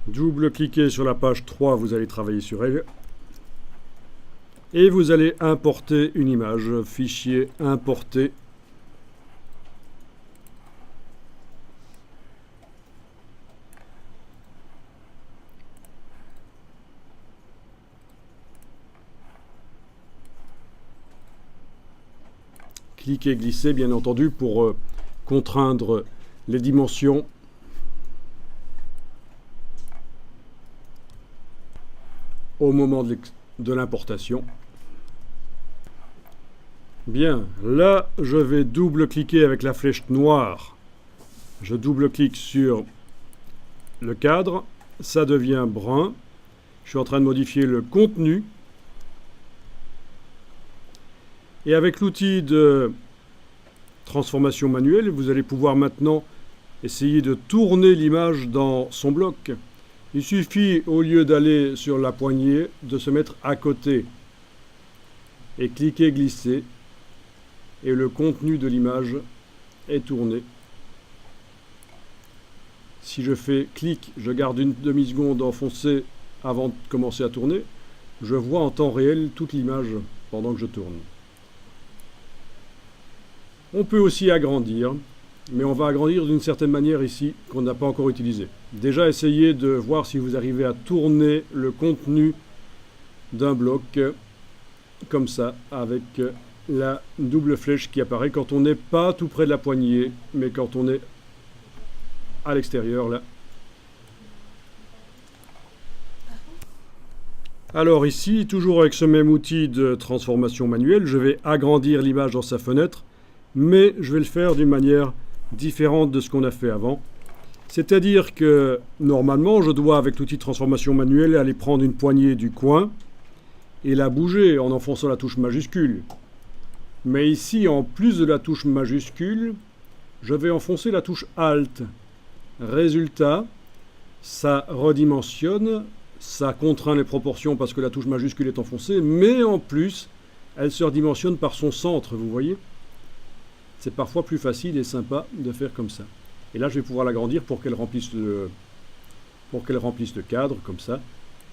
Double-cliquez sur la page 3, vous allez travailler sur elle. Et vous allez importer une image, fichier importer. Cliquez, glissez, bien entendu, pour contraindre les dimensions. Au moment de l'importation. Bien, là, je vais double-cliquer avec la flèche noire. Je double-clique sur le cadre, ça devient brun. Je suis en train de modifier le contenu. Et avec l'outil de transformation manuelle, vous allez pouvoir maintenant essayer de tourner l'image dans son bloc. Il suffit, au lieu d'aller sur la poignée, de se mettre à côté et cliquer, glisser, et le contenu de l'image est tourné. Si je fais clic, je garde une demi-seconde enfoncée avant de commencer à tourner, je vois en temps réel toute l'image pendant que je tourne. On peut aussi agrandir, mais on va agrandir d'une certaine manière ici qu'on n'a pas encore utilisé. Déjà, essayez de voir si vous arrivez à tourner le contenu d'un bloc comme ça, avec la double flèche qui apparaît quand on n'est pas tout près de la poignée, mais quand on est à l'extérieur là. Alors ici, toujours avec ce même outil de transformation manuelle, je vais agrandir l'image dans sa fenêtre, mais je vais le faire d'une manière différente de ce qu'on a fait avant. C'est-à-dire que normalement, je dois, avec l'outil de transformation manuelle, aller prendre une poignée du coin et la bouger en enfonçant la touche majuscule. Mais ici, en plus de la touche majuscule, je vais enfoncer la touche Alt. Résultat, ça redimensionne, ça contraint les proportions parce que la touche majuscule est enfoncée, mais en plus, elle se redimensionne par son centre, vous voyez ? C'est parfois plus facile et sympa de faire comme ça. Et là, je vais pouvoir l'agrandir pour qu'elle remplisse le cadre, comme ça.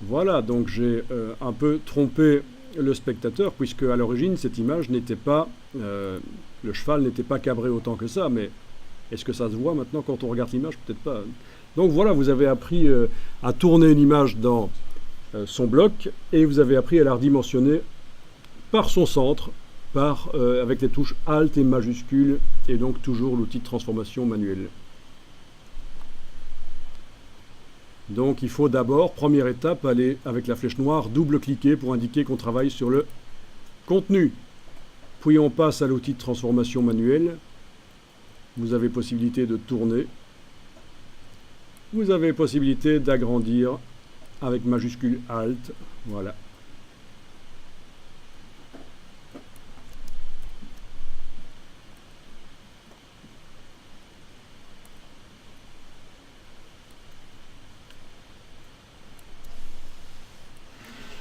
Voilà, donc j'ai un peu trompé le spectateur, puisque à l'origine, cette image n'était pas... le cheval n'était pas cabré autant que ça, mais est-ce que ça se voit maintenant quand on regarde l'image? Peut-être pas. Donc voilà, vous avez appris à tourner une image dans son bloc, et vous avez appris à la redimensionner par son centre, avec les touches Alt et majuscules, et donc toujours l'outil de transformation manuelle. Donc il faut d'abord, première étape, aller avec la flèche noire, double-cliquer pour indiquer qu'on travaille sur le contenu. Puis on passe à l'outil de transformation manuelle. Vous avez possibilité de tourner. Vous avez possibilité d'agrandir avec majuscule Alt. Voilà.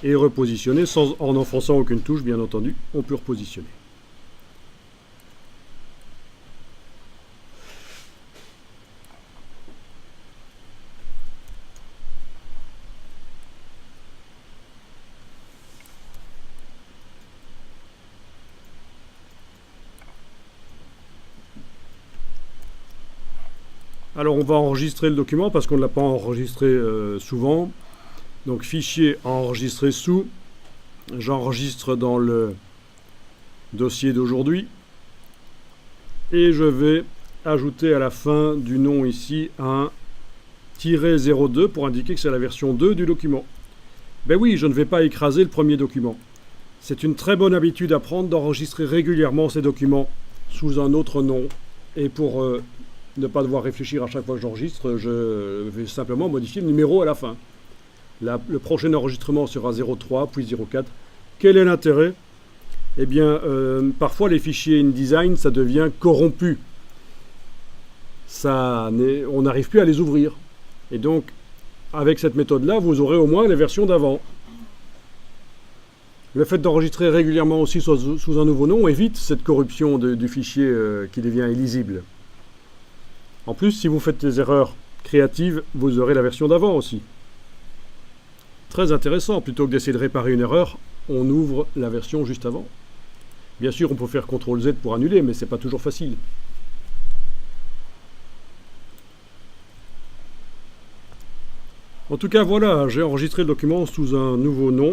Et repositionner en enfonçant aucune touche, bien entendu, on peut repositionner. Alors on va enregistrer le document parce qu'on ne l'a pas enregistré souvent. Donc fichier enregistré sous, j'enregistre dans le dossier d'aujourd'hui et je vais ajouter à la fin du nom ici un -02 pour indiquer que c'est la version 2 du document. Ben oui, je ne vais pas écraser le premier document. C'est une très bonne habitude à prendre d'enregistrer régulièrement ces documents sous un autre nom. Et pour ne pas devoir réfléchir à chaque fois que j'enregistre, je vais simplement modifier le numéro à la fin. Le prochain enregistrement sera 03, puis 04. Quel est l'intérêt? Eh bien, parfois les fichiers InDesign, ça devient corrompu. On n'arrive plus à les ouvrir. Et donc, avec cette méthode-là, vous aurez au moins les versions d'avant. Le fait d'enregistrer régulièrement aussi sous un nouveau nom évite cette corruption du fichier qui devient illisible. En plus, si vous faites des erreurs créatives, vous aurez la version d'avant aussi. Très intéressant, plutôt que d'essayer de réparer une erreur, on ouvre la version juste avant. Bien sûr, on peut faire CTRL-Z pour annuler, mais c'est pas toujours facile. En tout cas, voilà, j'ai enregistré le document sous un nouveau nom.